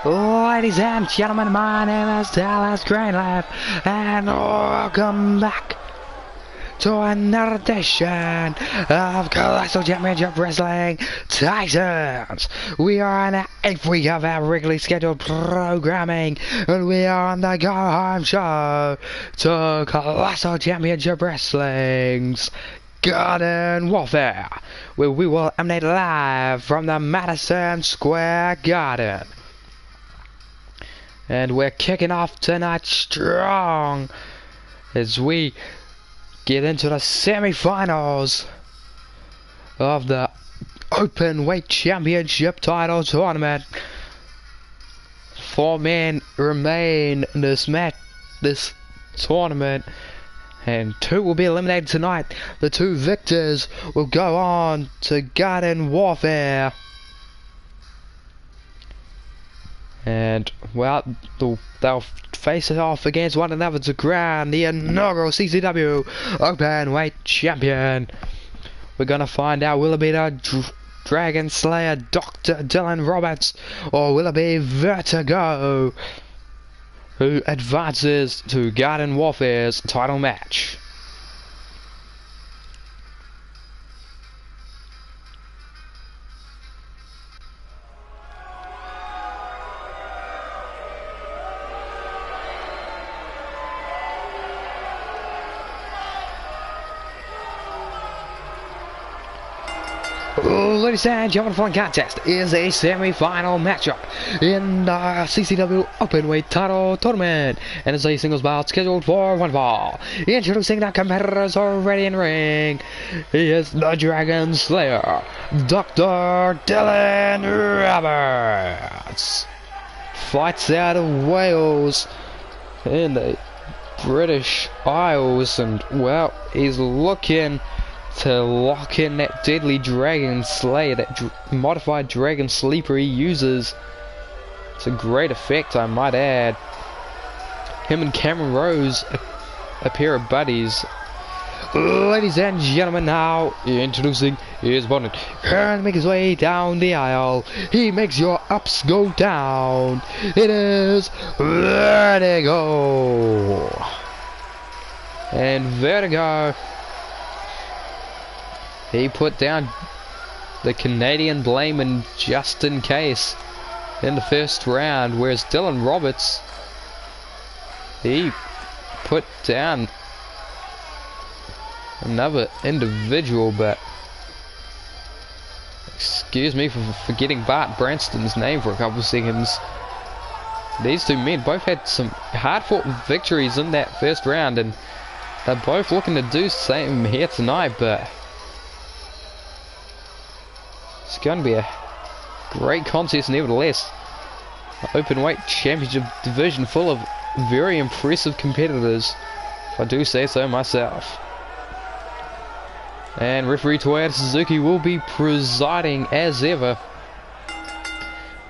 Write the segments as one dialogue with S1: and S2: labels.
S1: Ladies and gentlemen, my name is Dallas Greenleaf, and welcome back to another edition of Colossal Championship Wrestling Titans. We are in the 8th week of our regularly scheduled programming, and we are on the go-home show to Colossal Championship Wrestling's Garden Warfare, where we will emanate live from the Madison Square Garden. And we're kicking off tonight strong as we get into the semi-finals of the Open Weight Championship title tournament. 4 men remain in this tournament, and 2 will be eliminated tonight. The 2 victors will go on to Garden Warfare. And, well, they'll face it off against one another to crown the inaugural CCW Open Weight Champion. We're gonna find out, will it be the Dragon Slayer Dr. Dylan Roberts, or will it be Vertigo who advances to Garden Warfare's title match? Ladies and gentlemen, the following contest is a semi-final matchup in the CCW Openweight title tournament, and it's a singles bout scheduled for 1 fall. Introducing the competitors already in ring, he is the Dragon Slayer, Dr. Dylan Roberts. Fights out of Wales in the British Isles, and, well, he's looking to lock in that deadly Dragon Slayer, that modified Dragon Sleeper he uses. It's a great effect, I might add. Him and Cameron Rose, a pair of buddies. Ladies and gentlemen, now introducing his opponent. Can make his way down the aisle. He makes your ups go down. It is Vertigo. And Vertigo, he put down the Canadian Blaming just in case in the first round, whereas Dylan Roberts, he put down another individual, but excuse me for forgetting Bart Branston's name for a couple of seconds. These 2 men both had some hard-fought victories in that first round, and they're both looking to do the same here tonight, but it's going to be a great contest nevertheless. Open weight championship division full of very impressive competitors, if I do say so myself. And referee Toyota Suzuki will be presiding as ever.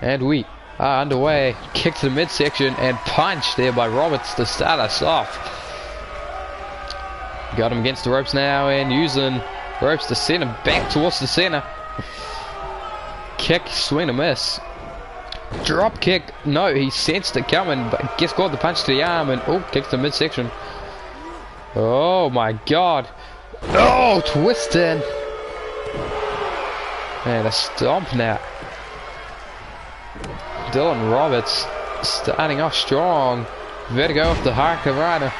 S1: And we are underway. Kick to the midsection and punch there by Roberts to start us off. Got him against the ropes now and using ropes to send him back towards the center. Kick, swing and miss. Drop kick. No, he sensed it coming, but gets caught the punch to the arm, and oh, kicks the midsection. Oh my god. Oh, twisting. And a stomp now. Dylan Roberts starting off strong. Vertigo off the Hurricanrana.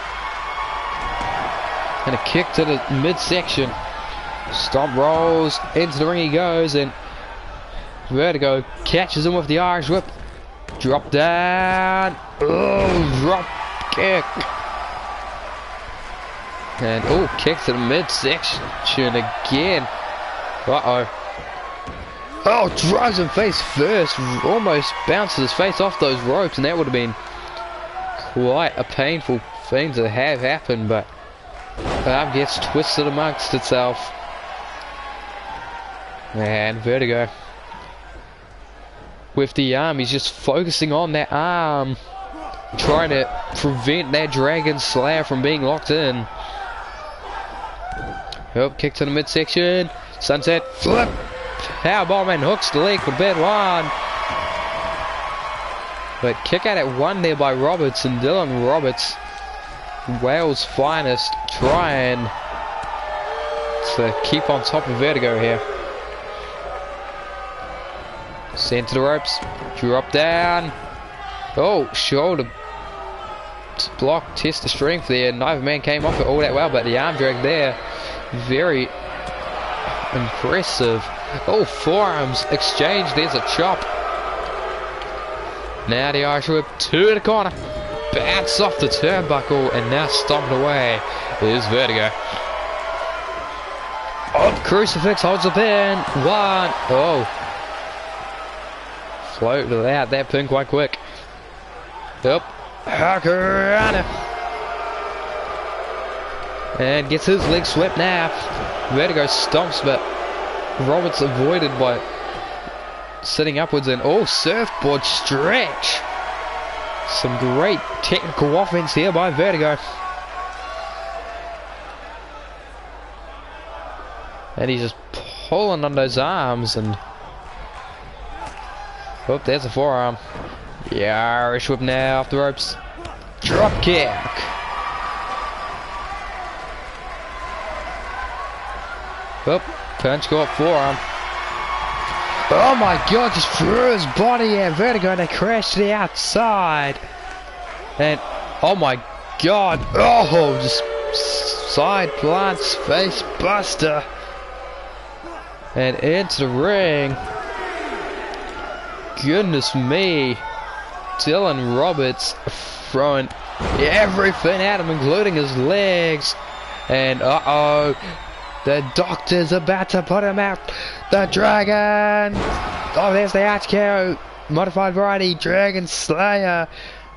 S1: And a kick to the midsection. Stomp rolls. Into the ring he goes, and Vertigo catches him with the Irish whip. Drop down. Oh, drop kick. And oh, kick to the midsection again. Uh-oh. Oh, drives him face first. Almost bounces his face off those ropes, and that would have been quite a painful thing to have happen, but arm gets twisted amongst itself. And Vertigo, with the arm, he's just focusing on that arm, trying to prevent that Dragon Slayer from being locked in. Oh, kick to the midsection. Sunset flip. Powerbomb and hooks the leg for bed 1. But kick out at one there by Roberts, and Dylan Roberts, Wales' finest, trying to keep on top of Vertigo here. Sent to the ropes, drop down. Oh, shoulder block, test the strength there. Neither man came off it all that well, but the arm drag there, very impressive. Oh, forearms exchange, there's a chop. Now the Irish whip to the corner, bounce off the turnbuckle, and now stomping away is Vertigo. Oh, crucifix holds the pin. One. Oh, floated out that pin quite quick. Yep. Hurricane. And gets his leg swept now. Vertigo stomps, but Roberts avoided by sitting upwards, and oh, surfboard stretch. Some great technical offense here by Vertigo. And he's just pulling on those arms, and oh, there's a forearm. The Irish whip now off the ropes. Drop kick. Oh, punch go up, forearm. Oh my god, just threw his body at Vertigo, and they crashed to the outside. And oh my god, oh, just side plants, face buster. And into the ring. Goodness me. Dylan Roberts throwing everything at him, including his legs. And uh-oh, the doctor's about to put him out. The Dragon. Oh, there's the HKO. Modified variety, Dragon Slayer.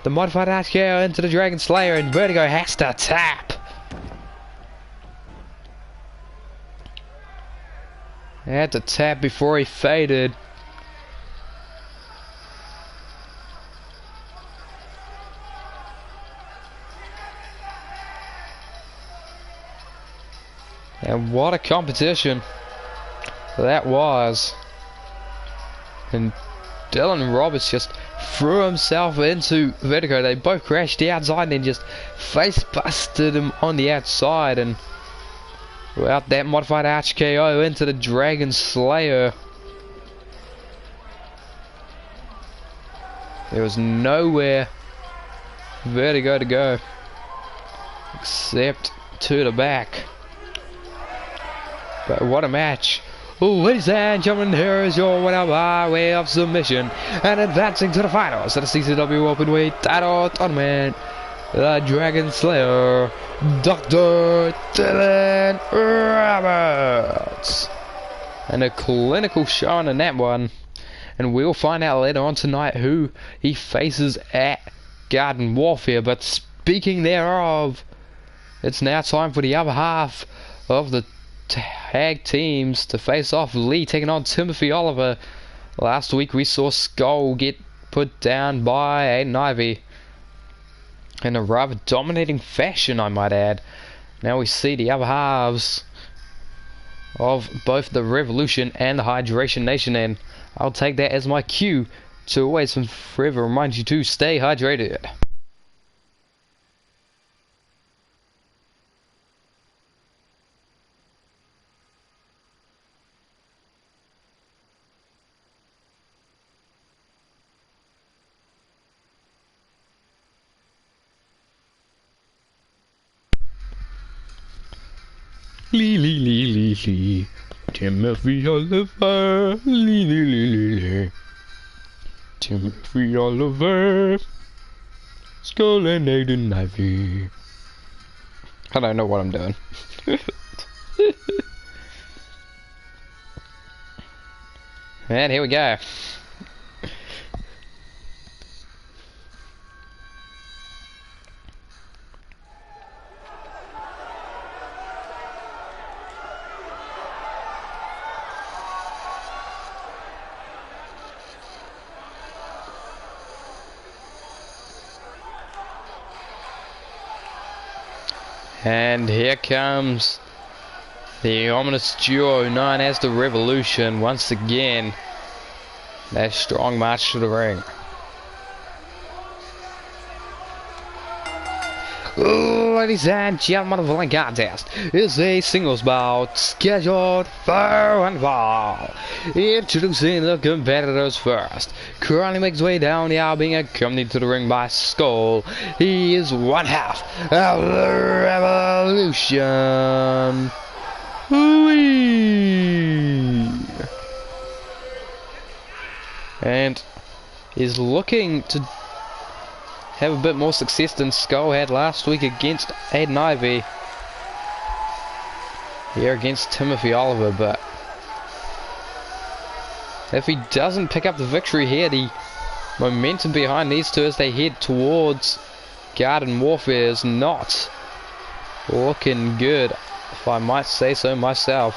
S1: The modified HKO into the Dragon Slayer, and Vertigo has to tap. He had to tap before he faded. And what a competition that was. And Dylan Roberts just threw himself into Vertigo. They both crashed the outside and then just face busted him on the outside. And without that modified HKO into the Dragon Slayer, there was nowhere Vertigo to go except to the back. But what a match. Ladies and gentlemen, here is your winner by way of submission, and advancing to the finals of the CCW Openweight title tournament, the Dragon Slayer, Dr. Dylan Roberts. And a clinical showing in that one. And we'll find out later on tonight who he faces at Garden Warfare. But speaking thereof, it's now time for the other half of the tag teams to face off. Lee taking on Timothy Oliver. Last week we saw Skull get put down by Aiden Ivy in a rather dominating fashion, I might add. Now we see the other halves of both the Revolution and the Hydration Nation, and I'll take that as my cue to always and forever remind you to stay hydrated. Lee Lee Lee Lee Lee, Timothy Oliver, Lee Lee Lee Lee Lee, Timothy Oliver, Skull and Aiden Ivy. I don't know what I'm doing. And here we go. And here comes the ominous duo known as the Revolution once again. That strong march to the ring. Ladies and gentlemen, the following contest is a singles bout scheduled for one fall. Introducing the competitors first. Currently makes his way down the aisle, being accompanied to the ring by Skull. He is one half of the Revolution. Whee! And is looking to have a bit more success than Skull had last week against Aiden Ivey. Here against Timothy Oliver, but if he doesn't pick up the victory here, the momentum behind these two as they head towards Garden Warfare is not looking good, if I might say so myself.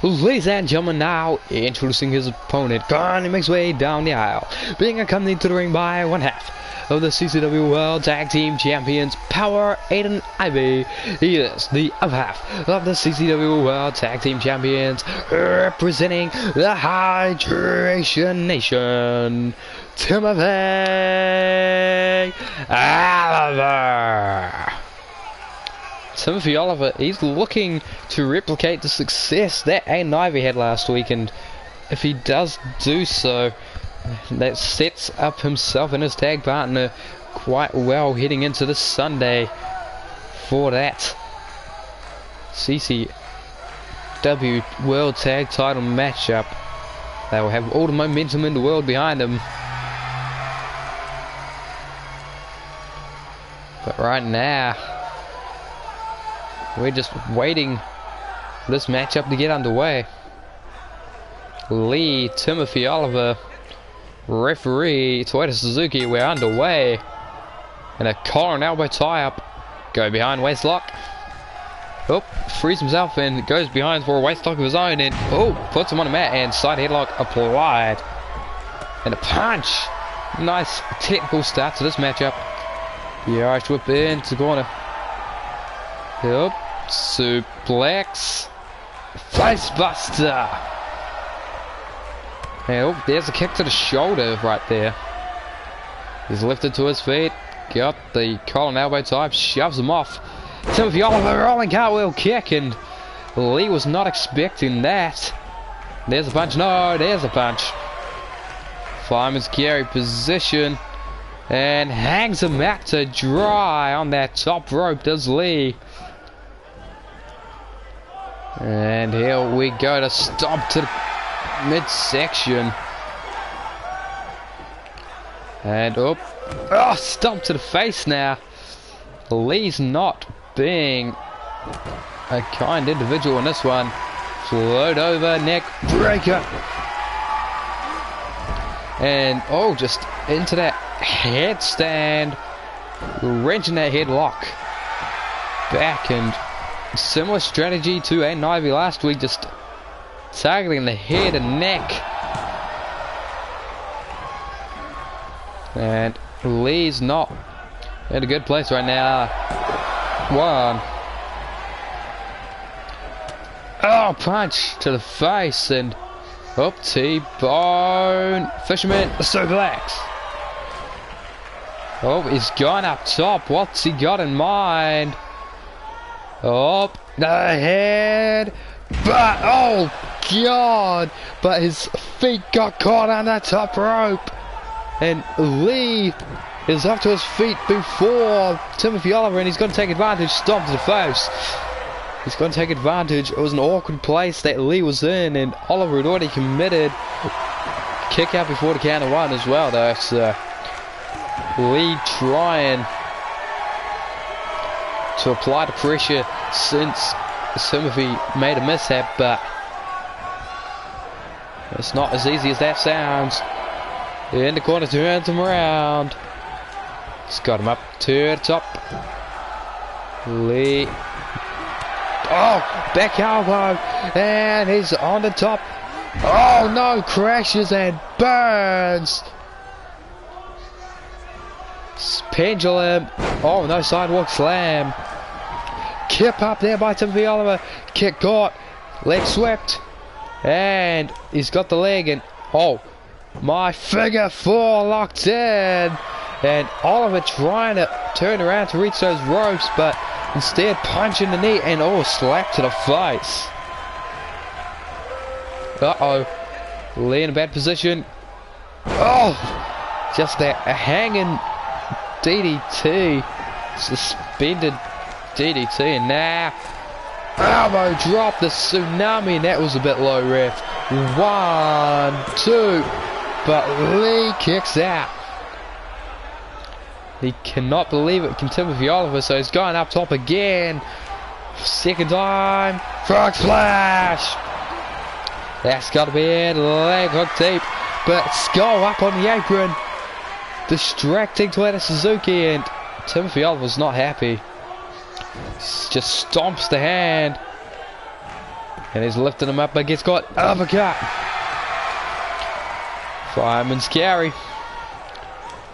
S1: Ladies and gentlemen, now introducing his opponent. Currently makes way down the aisle, being accompanied to the ring by one half of the CCW World Tag Team Champions, Power Aiden Ivey. He is the other half of the CCW World Tag Team Champions, representing the Hydration Nation, Timothy Oliver. Timothy Oliver, he's looking to replicate the success that Aiden Ivey had last week, and if he does do so, that sets up himself and his tag partner quite well heading into this Sunday for that CCW World Tag Title matchup. They will have all the momentum in the world behind them. But right now, we're just waiting for this matchup to get underway. Lee, Timothy Oliver, referee Toyota Suzuki, we're underway. And a collar and elbow tie up. Go behind waist lock. Oh, frees himself and goes behind for a waist lock of his own. And oh, puts him on the mat and side headlock applied. And a punch. Nice technical start to this matchup. The Irish whip into the corner. Yep, suplex, facebuster. Oh, there's a kick to the shoulder right there. He's lifted to his feet, got the collar and elbow type, shoves him off. Timothy Oliver rolling cartwheel kick, and Lee was not expecting that. There's a punch, no, there's a punch. Fireman's carry position, and hangs him out to dry on that top rope, does Lee. And here we go to stomp to the midsection. And oh, stomp to the face now. Lee's not being a kind individual in this one. Float over, neck breaker. And oh, just into that headstand, wrenching that headlock back, and similar strategy to Aiden Ivey last week, just targeting the head and neck. And Lee's not in a good place right now. One. Oh, punch to the face, and up T-bone. Fisherman suplex. Oh, he's gone up top. What's he got in mind? Up the head, but oh god! But his feet got caught on that top rope, and Lee is up to his feet before Timothy Oliver, and he's going to take advantage. Stomp to the face. He's going to take advantage. It was an awkward place that Lee was in, and Oliver had already committed. Kick out before the count of one as well, though. So Lee trying to apply the pressure since Timothy made a mishap, but It's not as easy as that sounds. In the corner, turns him around. He's got him up to the top. Lee. Oh, back elbow. And he's on the top. Oh no, crashes and burns. Pendulum. Oh no, sidewalk slam. Kip up there by Timothy Oliver. Kick caught. Leg swept. And he's got the leg and oh, my figure four locked in. And Oliver trying to turn around to reach those ropes, but instead punching the knee and oh, slap to the face. Uh-oh. Lee in a bad position. Oh, just that hanging DDT. Suspended DDT and now elbow drop, the tsunami, and that was a bit low, ref. 1, 2, but Lee kicks out. He cannot believe it, Timothy Oliver, so he's going up top again. Second time, frog splash. That's got to be it, leg hook deep, but skull up on the apron. Distracting Toyota Suzuki, and Timothy Oliver's not happy. Just stomps the hand. And he's lifting him up, but gets caught. Uppercut. Fireman's carry.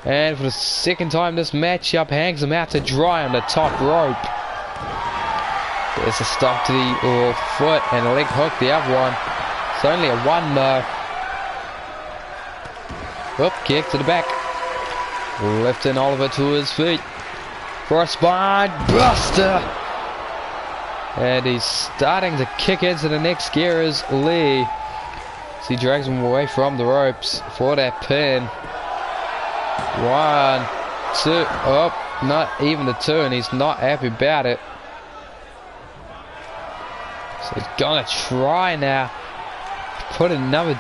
S1: And for the second time this matchup, hangs him out to dry on the top rope. There's a stomp to the foot and a leg hook, the other one. It's only a 1 though. Whoop, kick to the back. Lifting Oliver to his feet. For a spine buster. And he's starting to kick into the next gear as Lee. So he drags him away from the ropes for that pin. 1, 2. Oh, not even the 2, and he's not happy about it. So he's gonna try now. Put another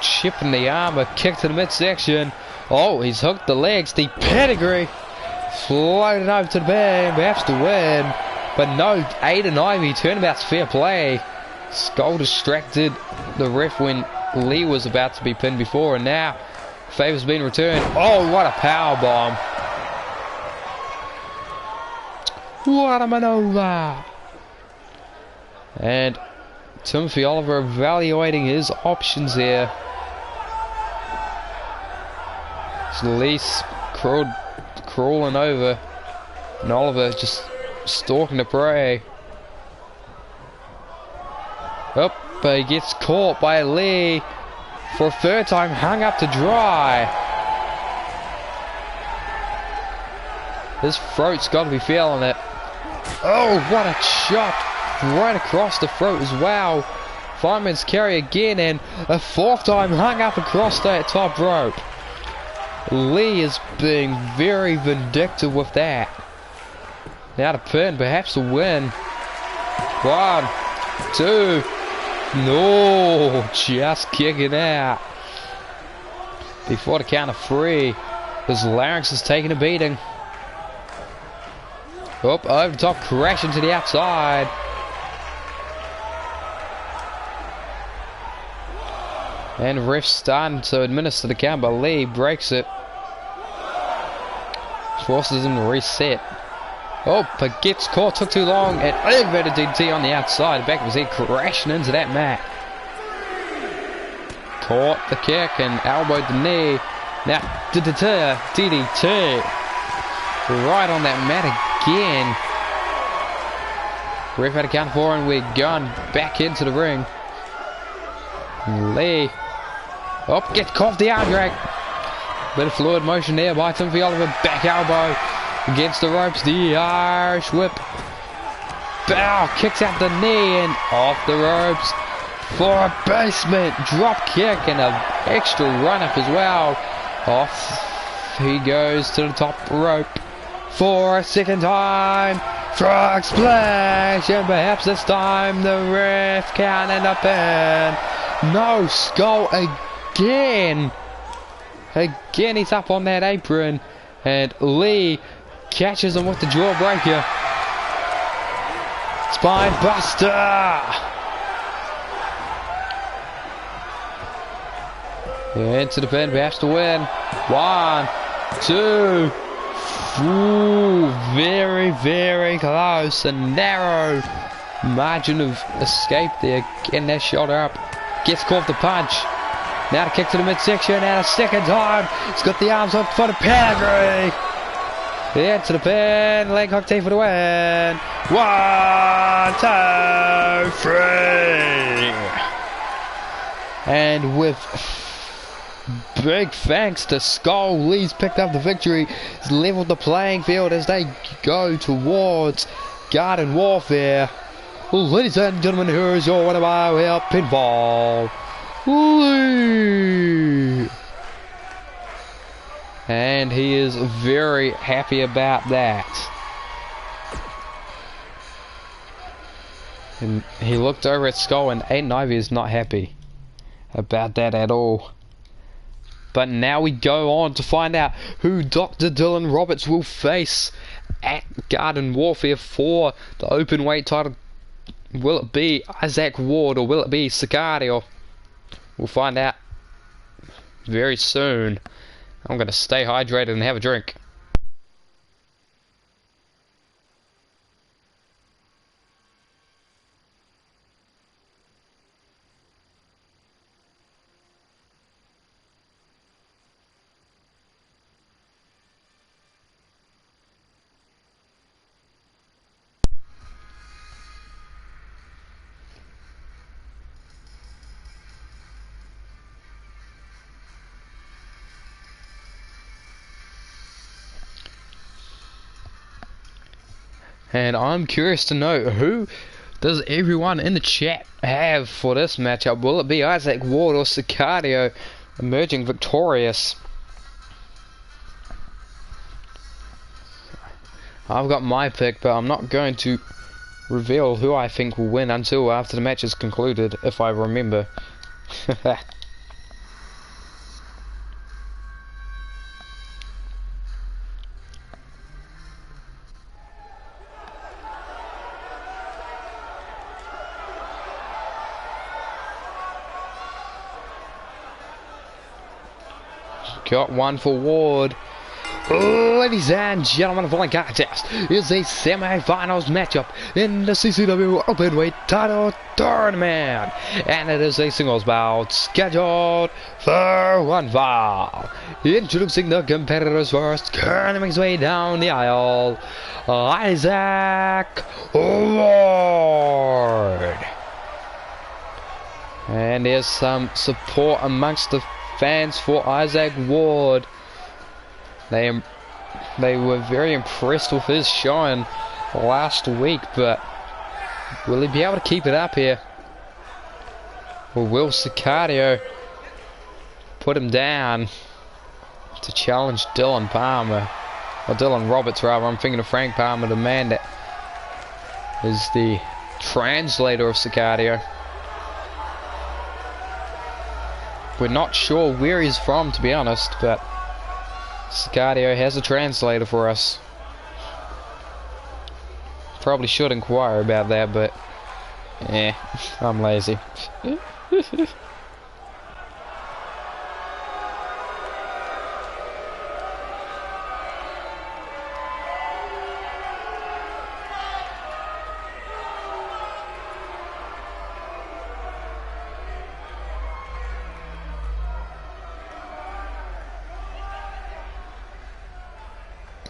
S1: chip in the arm, a kick to the midsection. Oh, he's hooked the legs, the pedigree. Floated over to the band, perhaps to win. But no, Aiden Ivey, turnabout's fair play. Skull distracted the ref when Lee was about to be pinned before, and now favor's been returned. Oh, what a power bomb. What a maneuver. And Timothy Oliver evaluating his options here. Lee's crawling over, and Oliver just stalking the prey. Oh, but he gets caught by Lee for a third time, hung up to dry. His throat's got to be feeling it. Oh, what a chop right across the throat as well. Fireman's carry again, and a fourth time hung up across that top rope. Lee is being very vindictive with that. Now to pin, perhaps to win. 1, 2. No, just kicking out. Before the count of 3. His larynx is taking a beating. Up over the top, crashing to the outside. And the ref's starting to administer the count, but Lee breaks it. Forces him to reset. Oh, but gets caught, took too long, and inverted DDT on the outside. The back of his head crashing into that mat. Caught the kick and elbowed the knee. Now, DDT. Right on that mat again. Ref had a count 4, and we're going back into the ring. Lee. Oh, gets caught the arm drag. Bit of fluid motion there by Timothy Oliver. Back elbow against the ropes. The Irish whip. Bow kicks out the knee and off the ropes for a basement drop kick and an extra run up as well. Off he goes to the top rope for a second time. Frog splash, and perhaps this time the ref counted up in. No, skull again. Again, he's up on that apron, and Lee catches him with the jawbreaker. Spine buster. Into the pin, perhaps to win. 1, 2. Ooh, very, very close. A narrow margin of escape there. Getting that shoulder up. Gets caught the punch. Now to kick to the midsection. And a second time. He's got the arms hooked for the pedigree. Into the pin. Leg hook T for the win. 1, 2, 3. And with big thanks to Skull, Lee's picked up the victory. He's leveled the playing field as they go towards Garden Warfare. Well, ladies and gentlemen, here's your winner by way of pinfall, Lee. And he is very happy about that. And he looked over at Skull, and Aiden Ivy is not happy about that at all. But now we go on to find out who Dr. Dylan Roberts will face at Garden Warfare for the open weight title. Will it be Isaac Ward or will it be Sicario? We'll find out very soon. I'm going to stay hydrated and have a drink. And I'm curious to know, who does everyone in the chat have for this matchup? Will it be Isaac Ward or Sicario emerging victorious? I've got my pick, but I'm not going to reveal who I think will win until after the match is concluded, if I remember. Got one for Ward. Ladies and gentlemen, the following contest is a semi-finals matchup in the CCW Openweight Title Tournament, and it is a singles bout scheduled for one fall. Introducing the competitors first, currently making his way down the aisle, Isaac Ward. And there's some support amongst the fans for Isaac Ward. They were very impressed with his showing last week, but will he be able to keep it up here? Or will Sicario put him down to challenge Dylan Palmer? Or Dylan Roberts, rather. I'm thinking of Frank Palmer, the man that is the translator of Sicario. We're not sure where he's from, to be honest, but Sicario has a translator for us. Probably should inquire about that, but I'm lazy.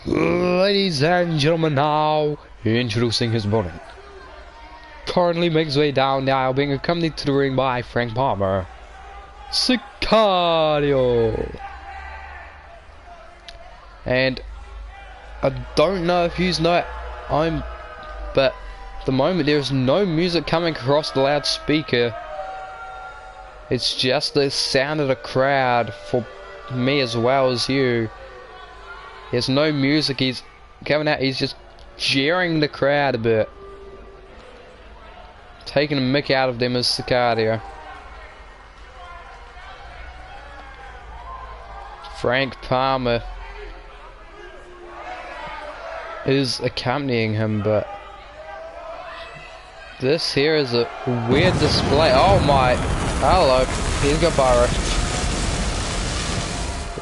S1: Ladies and gentlemen, now introducing his opponent. Currently makes his way down the aisle, being accompanied to the ring by Frank Palmer, Sicario. And I don't know if you know but at the moment there's no music coming across the loudspeaker. It's just the sound of the crowd for me as well as you. There's no music, he's coming out, he's just jeering the crowd a bit. Taking a mick out of them as Sicario. Frank Palmer is accompanying him, but this here is a weird display. Oh my, hello, he's got Pyro.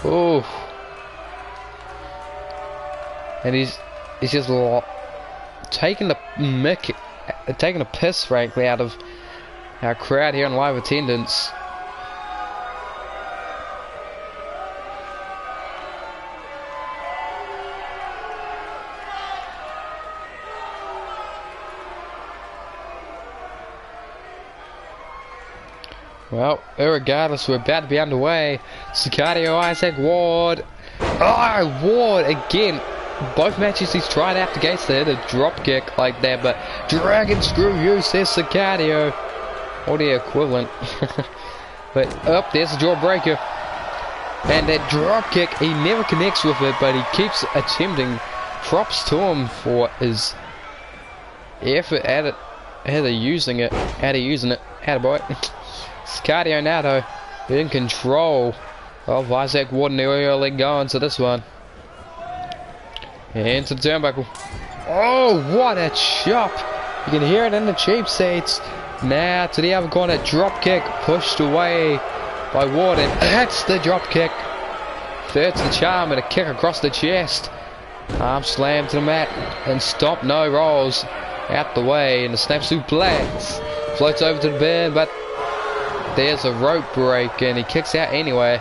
S1: Oh. And he's just taking the piss, frankly, out of our crowd here in live attendance. Well, irregardless, we're about to be underway. CCW, Isaac Ward. Oh, Ward again. Both matches he's tried out the gates there, the drop kick like that, but Dragon Screw you, says CCW. Or the equivalent. But up, there's the jawbreaker. And that drop kick, he never connects with it, but he keeps attempting. Props to him for his effort at it. How they're using it. Attaboy. CCW now though, in control of Isaac Ward in the early going to this one. Into the turnbuckle. Oh, what a chop! You can hear it in the cheap seats. Now to the other corner, drop kick pushed away by Ward, and that's the drop kick. Third's the charm, and a kick across the chest. Arm slam to the mat, and stop, no rolls out the way, and the snap suplex floats over to the bed, but there's a rope break, and he kicks out anyway.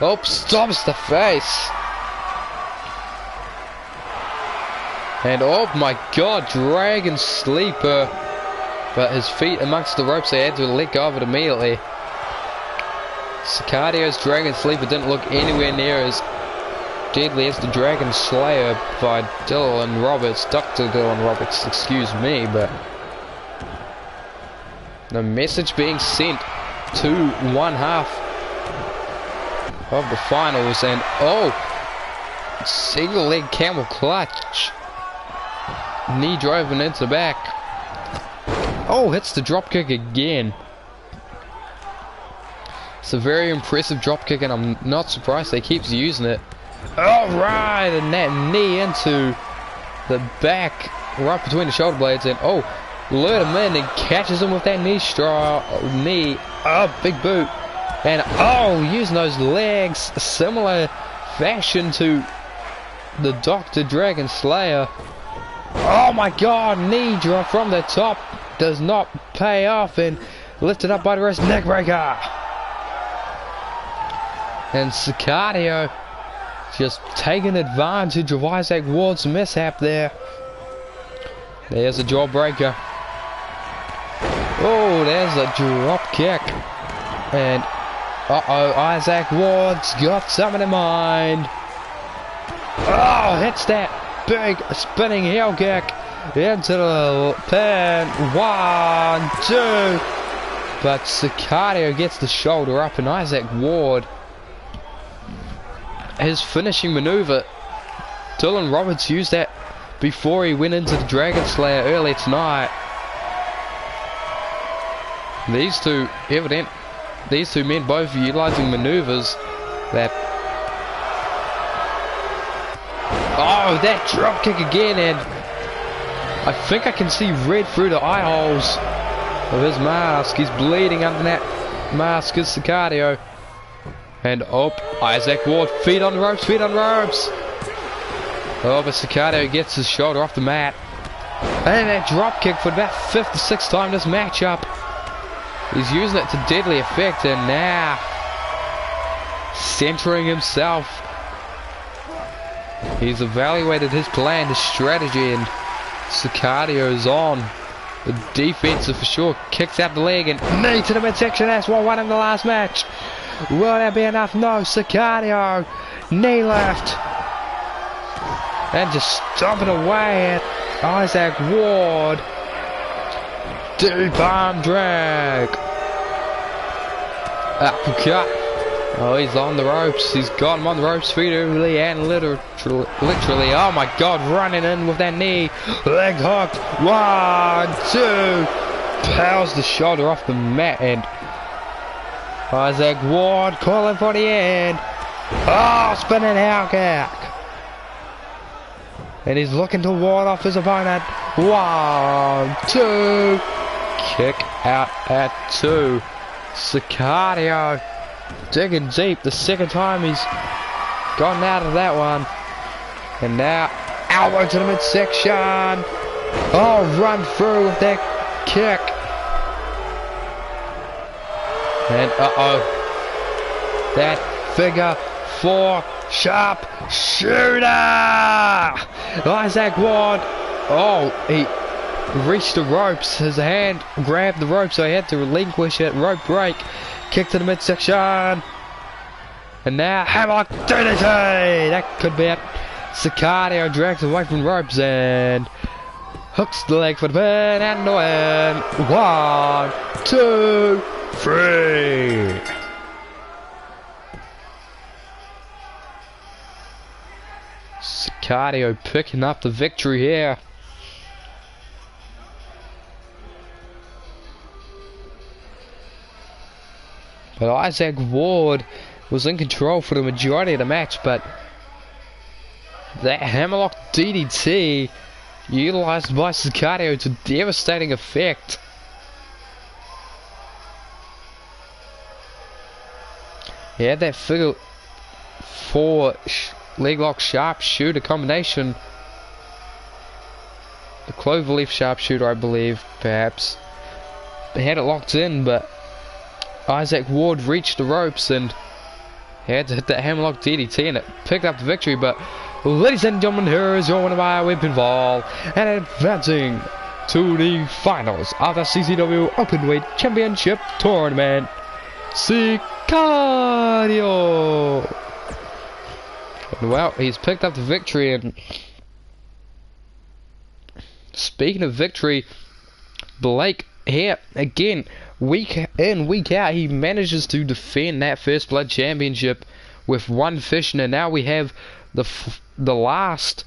S1: Oh, stops the face. And oh my god, Dragon Sleeper. But his feet amongst the ropes, they had to let go of it immediately. CCW's Dragon Sleeper didn't look anywhere near as deadly as the Dragon Slayer by Dylan Roberts. Dr. Dylan Roberts, excuse me, but the message being sent to one half of the finals, and oh, single leg camel clutch. Knee driving into the back. Oh, hits the drop kick again. It's a very impressive drop kick, and I'm not surprised they keep using it. Alright, and that knee into the back, right between the shoulder blades, and oh, lured him in and catches him with that knee big boot. And oh, using those legs, similar fashion to the Dr. Dragon Slayer. Oh my god, knee drop from the top does not pay off, and lifted up by the wrist, neck breaker. And CCW just taking advantage of Isaac Ward's mishap there. There's a jawbreaker. Oh, there's a drop kick. And uh-oh, Isaac Ward's got something in mind. Oh, hits that big spinning heel kick into the pin. 1, 2. But CCW gets the shoulder up, and Isaac Ward, his finishing maneuver, Dylan Roberts used that before he went into the Dragon Slayer earlier tonight. These two men both utilizing maneuvers that... Oh, that drop kick again, and I think I can see red through the eye holes of his mask. He's bleeding under that mask as CCW. And up, Isaac Ward, feet on the ropes. Oh, but CCW gets his shoulder off the mat. And that drop kick for about 5th or 6th time this matchup. He's using it to deadly effect, and now centering himself. He's evaluated his plan, his strategy, and CCW is on the defensive for sure. Kicks out the leg and knee to the midsection. That's what won him the last match. Will that be enough? No, CCW, knee left. And just stomping away at Isaac Ward. Deep arm drag. Uppercut. Oh, he's on the ropes. He's got him on the ropes, figuratively and literally. Oh my god, running in with that knee. Leg hooked. 1, 2. Powers the shoulder off the mat, and Isaac Ward calling for the end. Oh, spinning heel kick. And he's looking to ward off his opponent. 1, 2. Kick out at 2. CCW digging deep. The second time he's gotten out of that one. And now, elbow to the midsection. Oh, run through with that kick. And uh-oh. That figure four sharp shooter. Isaac Ward. Oh, he reached the ropes. His hand grabbed the rope, so he had to relinquish it. Rope break. Kick to the midsection. And now Hammock DDT. That could be it. Sicario drags away from ropes and hooks the leg for the pin and the win. 1, 2, 3. Sicario picking up the victory here. But Isaac Ward was in control for the majority of the match, but that hammerlock DDT utilized by Sicario to devastating effect. He had that figure four leg lock sharpshooter combination. The cloverleaf sharpshooter, I believe, perhaps. They had it locked in, but Isaac Ward reached the ropes and he had to hit that hammerlock DDT and it picked up the victory. But ladies and gentlemen, here is your winner by way pinfall and advancing to the finals of the CCW Openweight Championship Tournament, Sicario. Well, he's picked up the victory, and speaking of victory, Blake here again, week in, week out, he manages to defend that First Blood Championship with one fishing, and now we have the last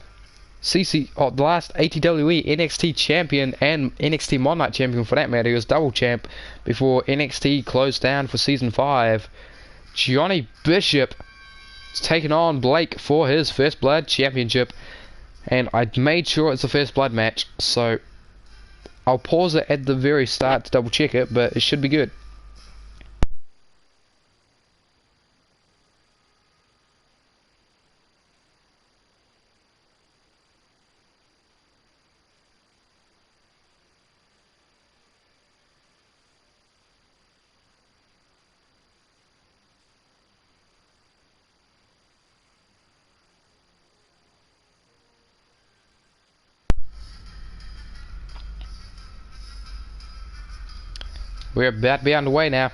S1: the last ATWE NXT champion and NXT Monday Night champion for that matter. He was double champ before NXT closed down for season 5. Johnny Bishop is taking on Blake for his First Blood Championship, and I made sure it's a First Blood match, so I'll pause it at the very start to double check it, but it should be good. We're about to be on the way now.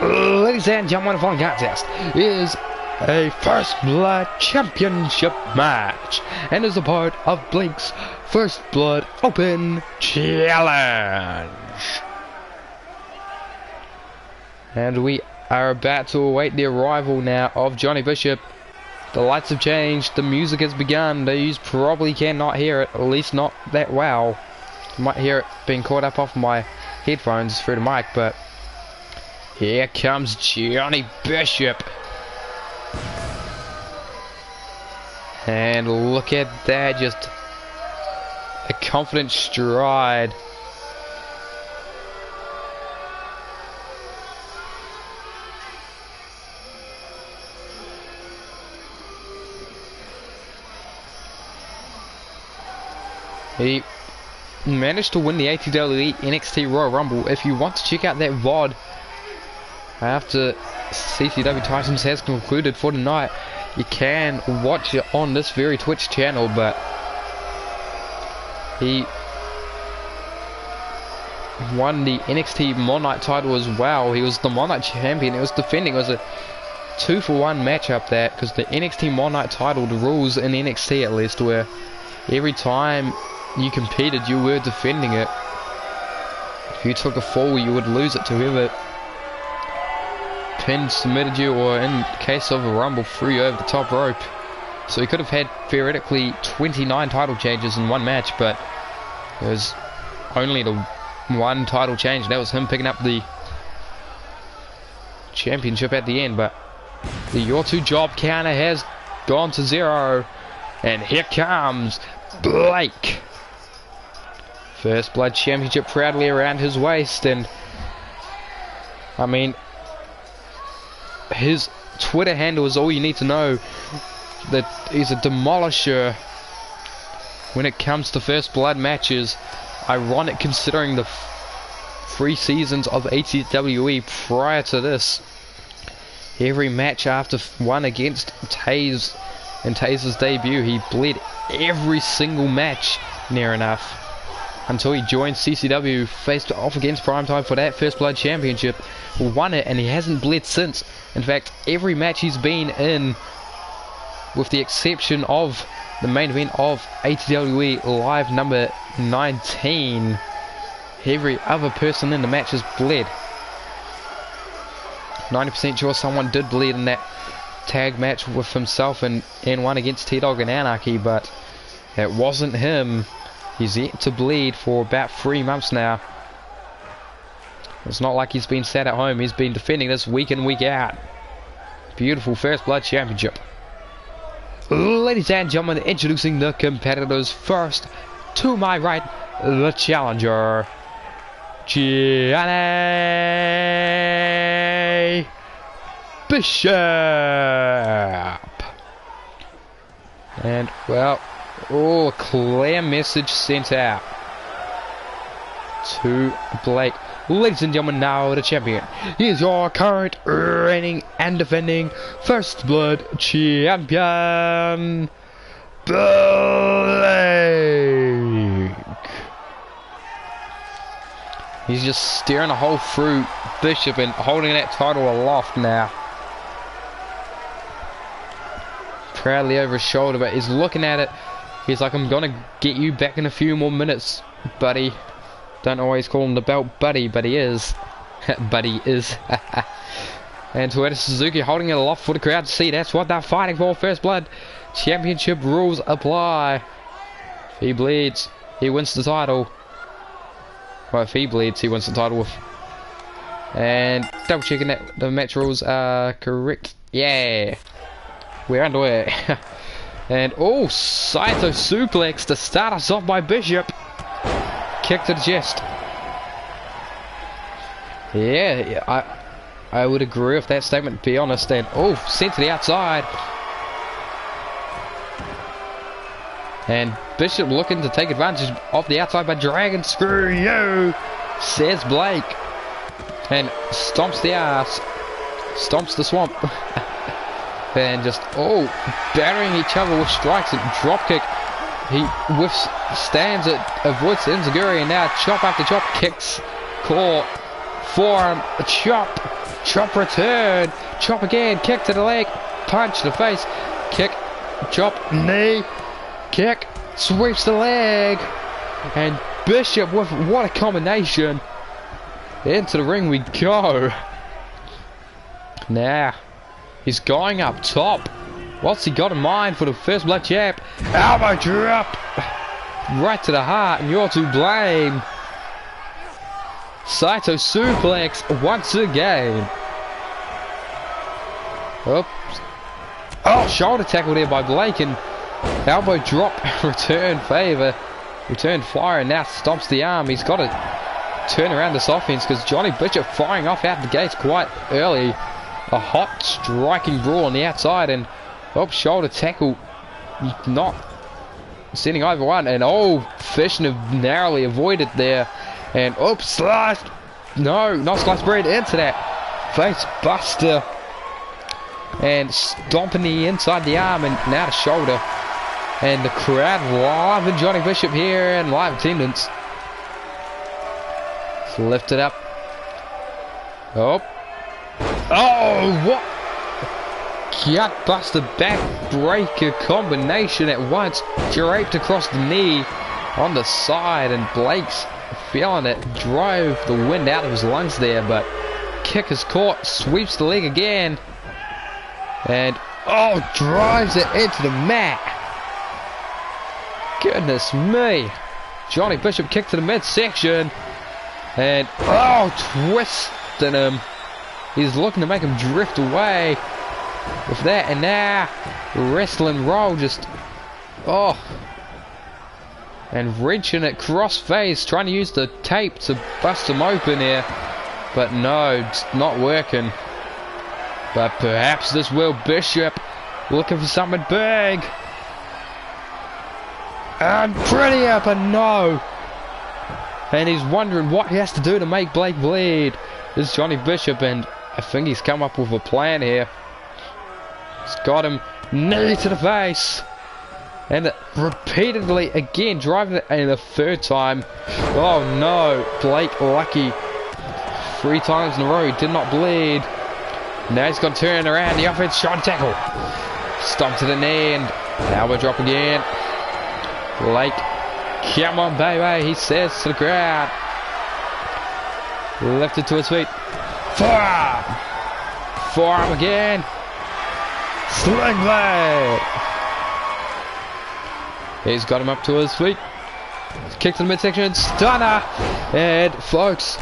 S1: Ladies and gentlemen, the following contest is a First Blood Championship match and is a part of Blake's First Blood Open Challenge. And we are about to await the arrival now of Johnny Bishop. The lights have changed, the music has begun. You probably cannot hear it, at least not that well. You might hear it being caught up off my headphones through the mic, but here comes Johnny Bishop. And look at that, just a confident stride. He managed to win the ATWE NXT Royal Rumble. If you want to check out that VOD after CCW Titans has concluded for tonight, you can watch it on this very Twitch channel. But he won the NXT Monday Night title as well. He was the Monday Night champion. It was defending. It was a 2-for-1 matchup there, because the NXT Monday Night title, the rules in NXT at least, were every time you competed, you were defending it. If you took a fall, you would lose it to whoever pinned, submitted you, or in case of a rumble, threw you over the top rope. So he could have had theoretically 29 title changes in one match, but it was only the one title change, and that was him picking up the championship at the end. But the Your 2 job counter has gone to 0. And here comes Blake. First Blood Championship proudly around his waist, and I mean, his Twitter handle is all you need to know. That he's a demolisher when it comes to First Blood matches. Ironic considering the 3 seasons of ATWE prior to this. Every match after one against Taze in Taze's debut, he bled every single match near enough. Until he joined CCW, faced off against Primetime for that First Blood Championship, won it, and he hasn't bled since. In fact, every match he's been in, with the exception of the main event of ATWE Live number 19, every other person in the match has bled. 90% sure someone did bleed in that tag match with himself and one against T-Dog and Anarchy, but it wasn't him. He's yet to bleed for about 3 months now. It's not like he's been sat at home. He's been defending this week in, week out. Beautiful First Blood Championship. Ladies and gentlemen, introducing the competitors. First, to my right, the challenger, Johnny Bishop. And, well, oh, a clear message sent out to Blake. Ladies and gentlemen, now the champion. He is your current reigning and defending First Blood champion, Blake. He's just steering a hole through Bishop and holding that title aloft now. Proudly over his shoulder, but he's looking at it. He's like, I'm gonna get you back in a few more minutes, buddy. Don't always call him the belt buddy, but he is. Buddy is. And Toyota Suzuki holding it aloft for the crowd to see. That's what they're fighting for. First Blood Championship rules apply. If he bleeds, he wins the title. Well, if he bleeds, he wins the title. And double checking that the match rules are correct. Yeah. We're underway. And oh, Saito suplex to start us off by Bishop. Kick to the chest. Yeah, I would agree with that statement, to be honest. And oh, sent to the outside. And Bishop looking to take advantage of the outside by Dragon. Screw you, says Blake. And stomps the ass. Stomps the swamp. And just, oh, battering each other with strikes and drop kick. He withstands it, avoids the enziguri, and now chop after chop, kicks, claw, forearm, chop return, chop again, kick to the leg, punch to the face, kick, chop, knee, kick, sweeps the leg, and Bishop with what a combination. Into the ring we go. Now, he's going up top. What's he got in mind for the First Blood champ? Elbow drop! Right to the heart, and you're to blame. Saito suplex once again. Oops. Oh, shoulder tackle there by Blake, and elbow drop, return favour. Return fire, and now stomps the arm. He's got to turn around this offense, because Johnny Bishop firing off out the gates quite early. A hot striking brawl on the outside, and oh, shoulder tackle, not sending over one, and oh, Fishner narrowly avoided there, and oops, sliced, no, not sliced bread, into that face buster, and stomping the inside the arm, and now the shoulder, and the crowd live in Johnny Bishop here, and live attendance. So lift it up, oh, what? Gutbuster backbreaker combination at once, draped across the knee on the side, and Blake's feeling it, drove the wind out of his lungs there, but kick is caught, sweeps the leg again, and oh, drives it into the mat. Goodness me. Johnny Bishop kick to the midsection, and oh, twisting him. He's looking to make him drift away with that, and now wrestling roll, just Oh. And wrenching it cross face, trying to use the tape to bust him open here. But no, it's not working. But perhaps this Will Bishop looking for something big. And prettier, but no. And he's wondering what he has to do to make Blake bleed. This is Johnny Bishop, and I think he's come up with a plan here. He's got him knee to the face. And repeatedly, again, driving it in the third time. Oh no, Blake lucky. 3 times in a row, he did not bleed. Now he's got to turn around, the offense shot tackle. Stomp to the knee, and now we're dropping again. Blake, come on baby, he says to the crowd. Lifted to his feet. Forearm! Forearm again. Sling blade! He's got him up to his feet. Kick to the midsection, stunner! And folks,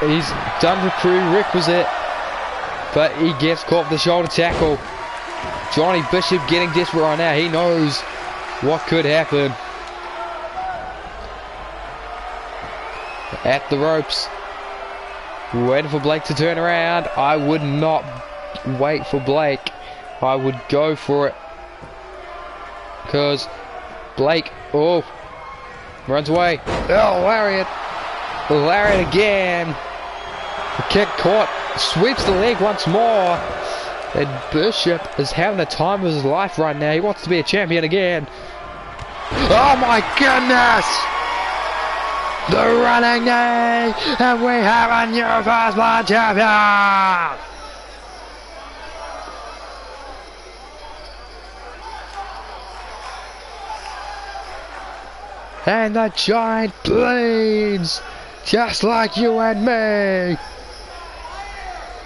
S1: he's done the prerequisite, but he gets caught with the shoulder tackle. Johnny Bishop getting desperate right now. He knows what could happen. At the ropes. Waiting for Blake to turn around. I would not wait for Blake. I would go for it. Because Blake, oh, runs away. Oh, lariat. Lariat again. The kick caught. Sweeps the leg once more. And Bishop is having the time of his life right now. He wants to be a champion again. Oh my goodness! The running knee, and we have a new first blood champion! And the giant bleeds, just like you and me.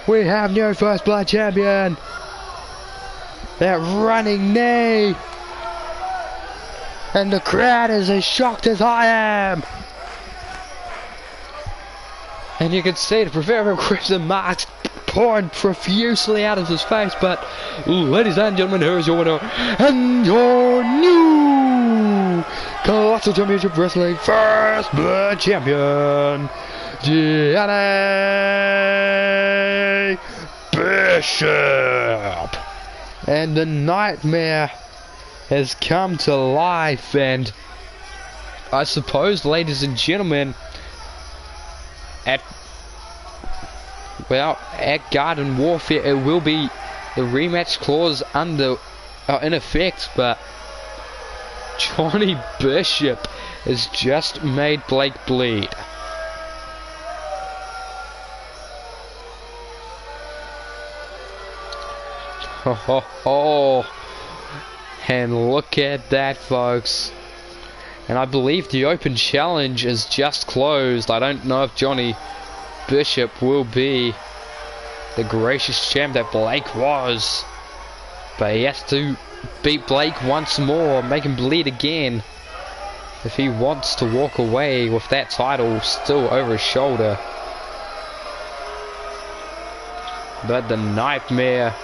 S1: We have new first blood champion. That running knee. And the crowd is as shocked as I am. And you can see the proverbial crimson marks pouring profusely out of his face. But, ladies and gentlemen, here's your winner and your new Colossal Championship Wrestling First Blood Champion, Johnny Bishop. And the nightmare has come to life, and I suppose, ladies and gentlemen, at Garden Warfare, it will be the rematch clause in effect, but Johnny Bishop has just made Blake bleed. Oh. And look at that, folks. And I believe the open challenge is just closed. I don't know if Johnny Bishop will be the gracious champ that Blake was. But he has to beat Blake once more, make him bleed again, if he wants to walk away with that title still over his shoulder. But the nightmare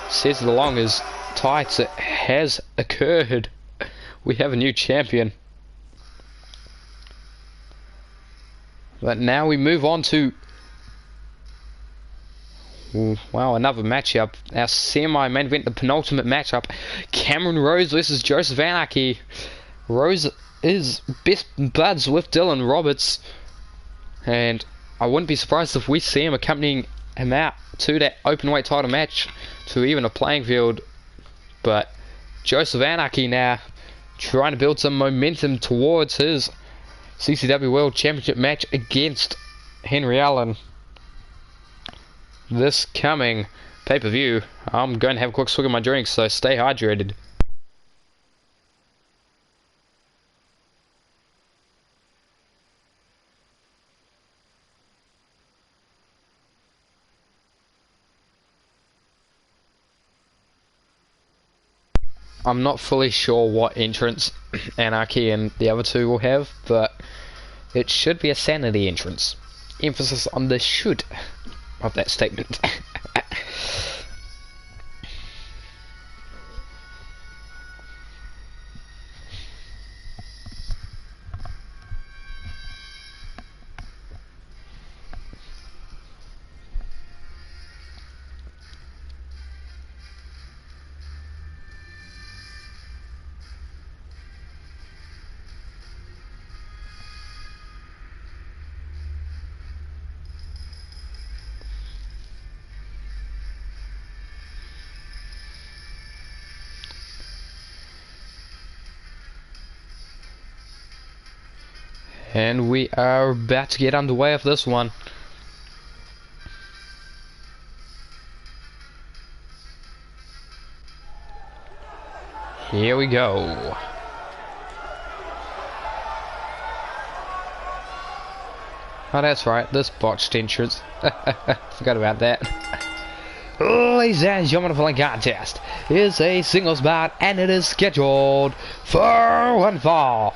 S1: says along his tights, it has occurred. We have a new champion. But now we move on to, well, another matchup. Our semi-main event, the penultimate matchup. Cameron Rose versus Joseph Anarchy. Rose is best buds with Dylan Roberts, and I wouldn't be surprised if we see him accompanying him out to that openweight title match, to even a playing field. But Joseph Anarchy now trying to build some momentum towards his CCW World Championship match against Henry Allen this coming pay-per-view. I'm going to have a quick swig of my drink, so stay hydrated. I'm not fully sure what entrance Anarchy and the other two will have, but it should be a sanity entrance. Emphasis on the should of that statement. And we are about to get underway with this one. Here we go. Oh, that's right, this botched entrance. Forgot about that. Ladies and gentlemen, the following contest is a singles bout, and it is scheduled for one fall.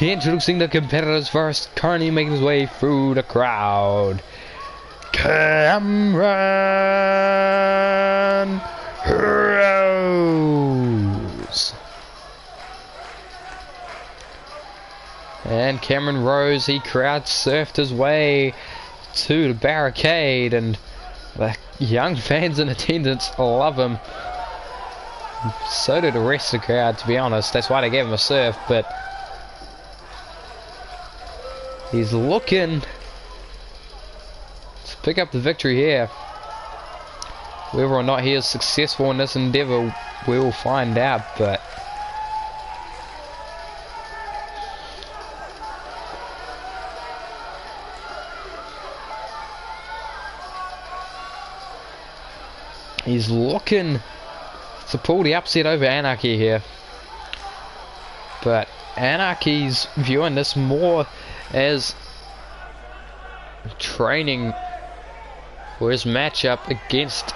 S1: Introducing the competitors first, currently making his way through the crowd, Cameron Rose. And Cameron Rose, he crowd surfed his way to the barricade, and the young fans in attendance love him. So do the rest of the crowd, to be honest. That's why they gave him a surf, but he's looking to pick up the victory here. Whether or not he is successful in this endeavor, we will find out, but he's looking to pull the upset over Anarchy here. But Anarchy's viewing this more as training for his matchup against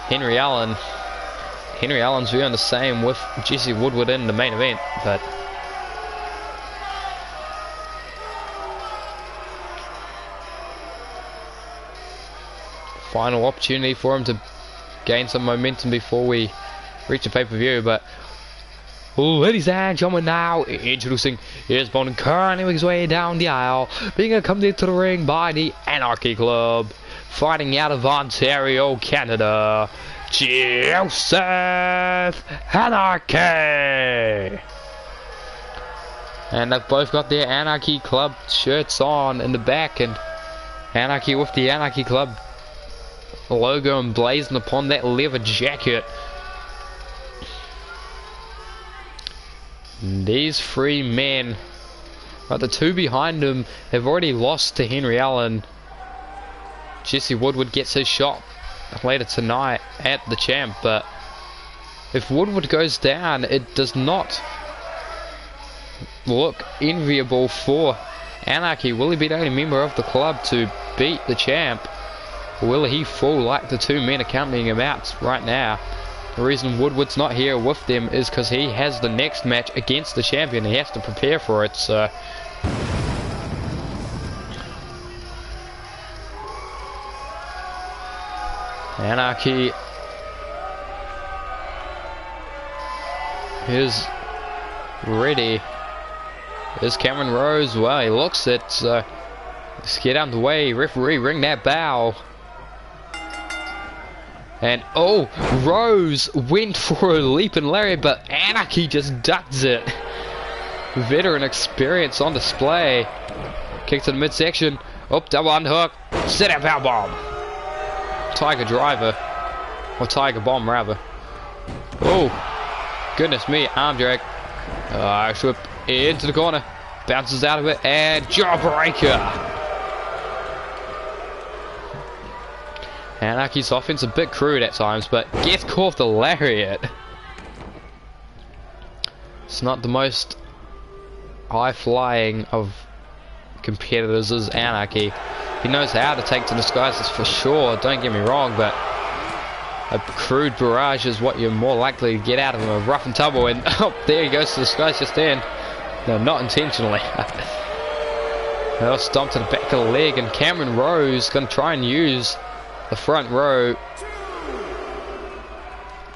S1: Henry Allen. Henry Allen's viewing the same with Jesse Woodward in the main event, but final opportunity for him to gain some momentum before we reach the pay-per-view. But ladies and gentlemen, now introducing his opponent, currently making his way down the aisle, being accompanied to the ring by the Anarchy Club, fighting out of Ontario, Canada, Joseph Anarchy. And they've both got their Anarchy Club shirts on in the back, and Anarchy with the Anarchy Club logo emblazoned upon that leather jacket. These three men, but the two behind him, have already lost to Henry Allen. Jesse Woodward gets his shot later tonight at the champ, but if Woodward goes down, it does not look enviable for Anarchy. Will he be the only member of the club to beat the champ? Or will he fall like the two men accompanying him out right now? The reason Woodward's not here with them is because he has the next match against the champion. He has to prepare for it, so Anarchy is ready. There's Cameron Rose. Well, he looks it, so let's get out of the way. Referee, ring that bell. And oh, Rose went for a leap and lariat, but Anarchy just ducks it. Veteran experience on display. Kick to the midsection. Up, double underhook. Set up power bomb. Tiger driver. Or tiger bomb, rather. Oh, goodness me, arm drag. Whip into the corner. Bounces out of it, and jawbreaker. Anarchy's offense a bit crude at times, but gets caught the lariat. It's not the most high-flying of competitors is Anarchy. He knows how to take to the skies, that's for sure, don't get me wrong, but a crude barrage is what you're more likely to get out of him. A rough and tumble, and oh, there he goes to the skies just then. No, not intentionally. Well, stomp to the back of the leg, and Cameron Rose going to try and use the front row.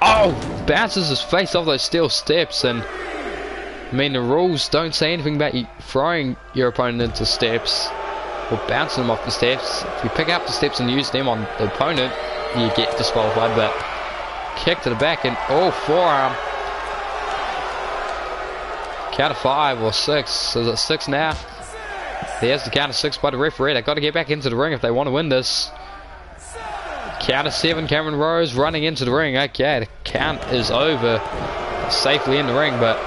S1: Oh! Bounces his face off those steel steps, and I mean, the rules don't say anything about you throwing your opponent into steps or bouncing them off the steps. If you pick up the steps and use them on the opponent, you get disqualified. But kick to the back, and oh, forearm. Count of 5 or 6. Is it 6 now? There's the count of 6 by the referee. They've got to get back into the ring if they want to win this. Count of 7, Cameron Rose running into the ring. Okay, the count is over. Safely in the ring, but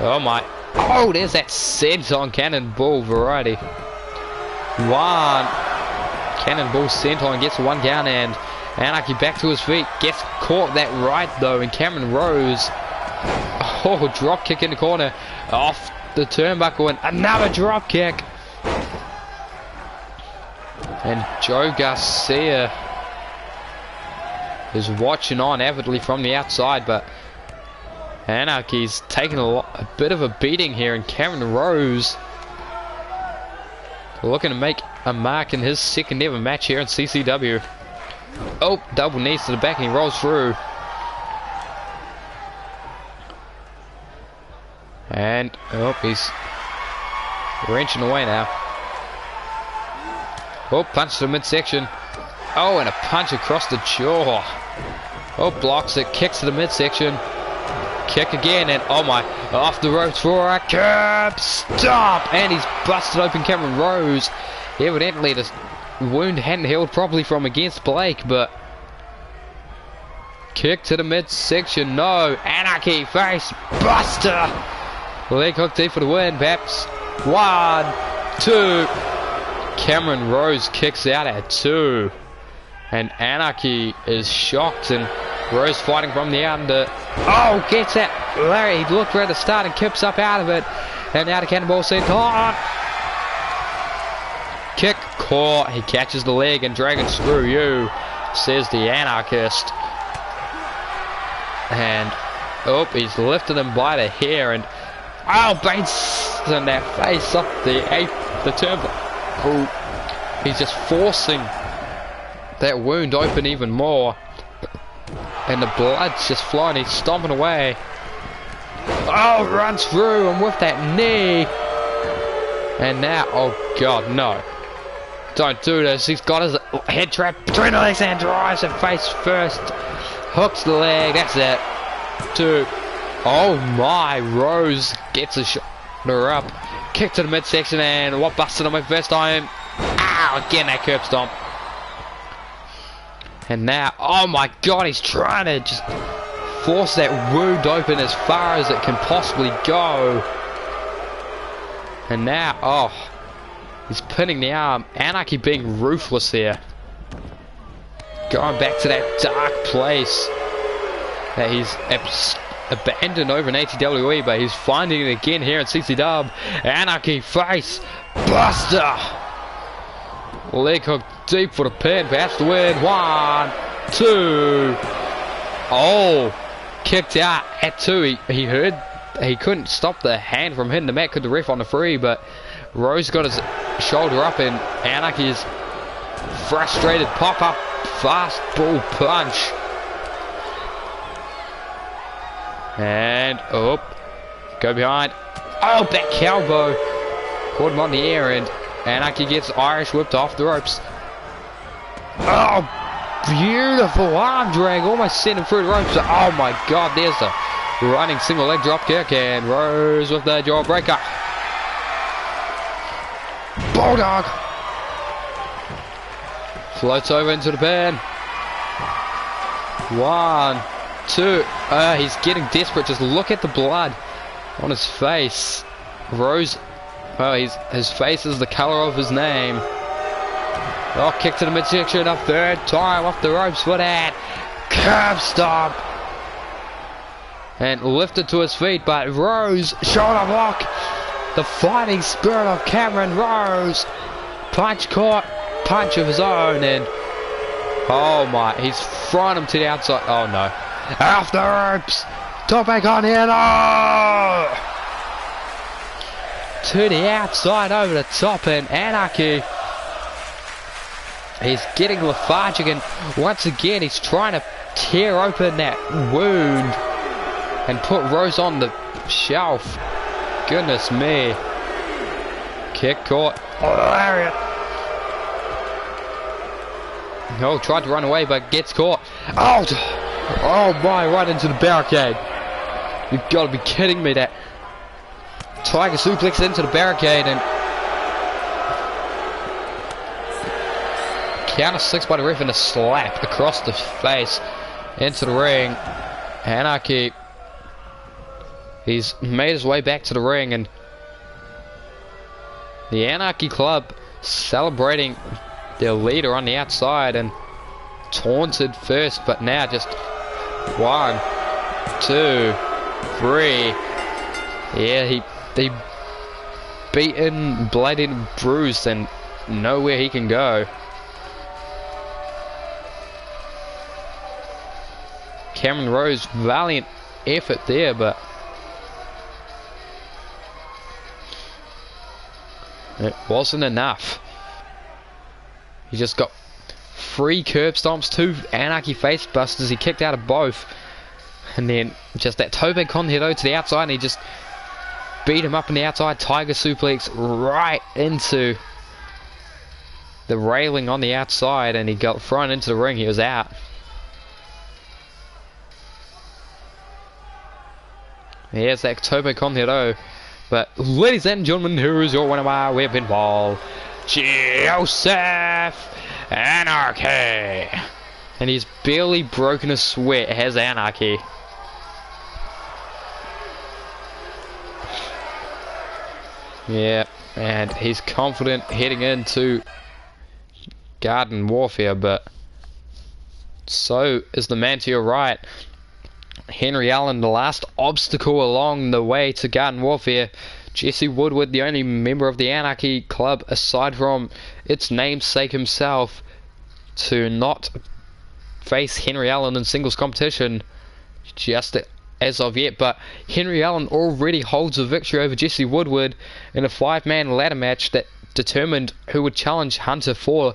S1: oh my. Oh, there's that senton cannonball variety. One. Cannonball senton gets one down, and Anarchy back to his feet. Gets caught that right though, and Cameron Rose. Oh, drop kick in the corner. Off the turnbuckle, and another drop kick. And Joe Garcia is watching on avidly from the outside, but Anarchy's taking a bit of a beating here, and Cameron Rose looking to make a mark in his second ever match here in CCW. Oh, double knees to the back, and he rolls through. And, oh, he's wrenching away now. Oh, punch to the midsection. Oh, and a punch across the jaw. Oh, blocks it, kicks to the midsection. Kick again, and oh my, off the ropes for a curb stop. And he's busted open Cameron Rose. Evidently, the wound hadn't healed properly from against Blake, but kick to the midsection. No, Anarchy, face buster. Leg hook deep for the win, perhaps. 1, 2. Cameron Rose kicks out at 2. And Anarchy is shocked, and Rose fighting from the under. Oh, gets that. Larry looked right at the start and kips up out of it. And now the cannonball senton. Kick, caught. He catches the leg, and Dragon, screw you, says the Anarchist. And, oh, he's lifted him by the hair, and oh, Bates in that face up the turnbuckle. Oh, he's just forcing that wound open even more, and the blood's just flowing. He's stomping away. Oh, runs through, and with that knee, and now, oh god, no, don't do this. He's got his head trap between the legs and drives it face first, hooks the leg. That's it. 2. Oh my, Rose gets a shoulder up, kick to the midsection, and what busted on my first time. Ow, again that curb stomp. And now, oh my god, he's trying to just force that wound open as far as it can possibly go. And now, oh, he's pinning the arm. Anarchy being ruthless here. Going back to that dark place that he's abandoned over in ATWE, but he's finding it again here in CCW. Anarchy face buster. Leg hook deep for the pin, perhaps to win. 1, 2. Oh, kicked out at 2. He heard, he couldn't stop the hand from hitting the mat, could the ref on the free, but Rose got his shoulder up, and Anarchy is frustrated. Pop up fastball punch. And oh, go behind. Oh, back elbow. Caught him on the air, and Anarchy gets Irish whipped off the ropes. Oh, beautiful arm drag, almost sent him through the ropes. Oh my god, there's the running single leg drop kick, and Rose with the jawbreaker. Bulldog floats over into the pin. 1, 2. He's getting desperate. Just look at the blood on his face. Rose, oh, his face is the color of his name. Oh, kick to the midsection, a third time off the ropes for that curb stomp. And lifted to his feet, but Rose, shoulder block. The fighting spirit of Cameron Rose. Punch caught, punch of his own, and oh my, he's thrown him to the outside. Oh no. Off the ropes. Top back on here. No! To the outside over the top, and Anarchy, he's getting lethargic, and once again he's trying to tear open that wound and put Rose on the shelf. Goodness me. Kick caught. Oh, lariat. Oh, tried to run away but gets caught. Oh my, right into the barricade. You've got to be kidding me. That Tiger suplex into the barricade, and counter 6 by the ref, and a slap across the face into the ring. Anarchy He's made his way back to the ring, and the Anarchy Club celebrating their leader on the outside and taunted first, but now just 1, 2, 3. Yeah, he beaten, bloodied, bruised, and nowhere he can go. Cameron Rose, valiant effort there, but it wasn't enough. He just got 3 curb stomps, 2 Anarchy face busters. He kicked out of both, and then just that Tope con hito to the outside, and he just beat him up on the outside. Tiger suplex right into the railing on the outside, and he got thrown into the ring. He was out. Here's that Tope con hito. But ladies and gentlemen, here is your winner by way of pinfall, Joseph Anarchy. And he's barely broken a sweat, has Anarchy. Yeah, and he's confident heading into Garden Warfare, but so is the man to your right, Henry Allen, the last obstacle along the way to Garden Warfare. Jesse Woodward, the only member of the Anarchy Club, aside from its namesake himself, to not face Henry Allen in singles competition just as of yet. But Henry Allen already holds a victory over Jesse Woodward in a 5-man ladder match that determined who would challenge Hunter for